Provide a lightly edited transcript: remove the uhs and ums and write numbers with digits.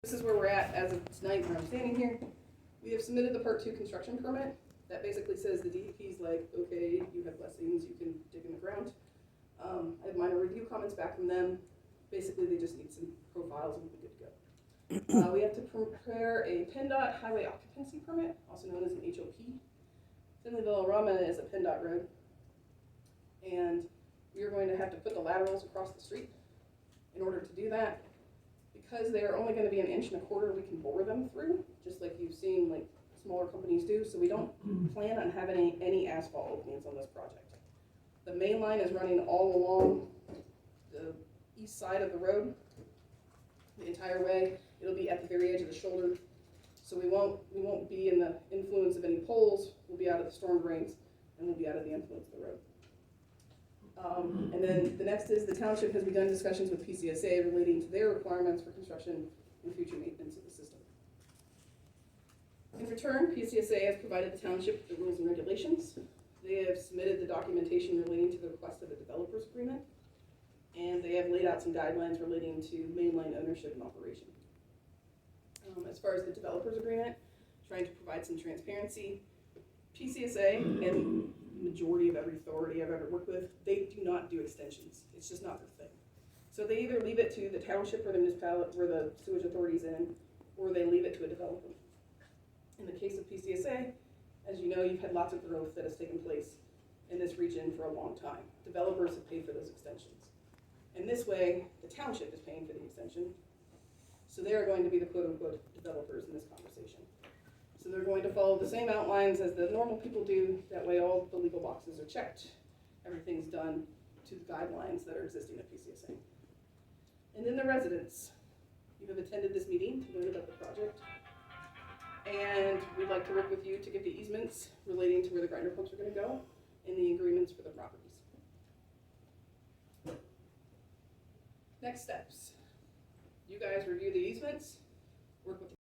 This is where we're at as of tonight where I'm standing here. We have submitted the Part 2 construction permit. That basically says the DEP's like, okay, you have blessings, you can dig in the ground. I have minor review comments back from them. Basically, they just need some profiles and we'll be good to go. We have to prepare a PennDOT highway occupancy permit, also known as an HOP. Finleyville-Arama is a PennDOT road. And we are going to have to put the laterals across the street. In order to do that, because they are only going to be 1.25 inches, we can bore them through, just like you've seen like smaller companies do. So we don't plan on having any asphalt openings on this project. The main line is running all along the east side of the road, the entire way. It'll be at the very edge of the shoulder, so we won't be in the influence of any poles. We'll be out of the storm drains, and we'll be out of the influence of the road. And then the next is the township has begun discussions with PCSA relating to their requirements for construction and future maintenance of the system. In return, PCSA has provided the township with the rules and regulations. They have submitted the documentation relating to the request of a developer's agreement, and they have laid out some guidelines relating to mainline ownership and operation. As far as the developer's agreement, trying to provide some transparency, PCSA and majority of every authority I've ever worked with, they do not do extensions. It's just not their thing. So they either leave it to the township or the municipality where the sewage authority's in, or they leave it to a developer. In the case of PCSA, as you know, you've had lots of growth that has taken place in this region for a long time. Developers have paid for those extensions. And this way, the township is paying for the extension. So they are going to be the quote-unquote developers in this conversation. So they're going to follow the same outlines as the normal people do. That way all the legal boxes are checked. Everything's done to the guidelines that are existing at PCSA. And then the residents. You have attended this meeting to learn about the project. And we'd like to work with you to get the easements relating to where the grinder pumps are going to go and the agreements for the properties. Next steps. You guys review the easements, work with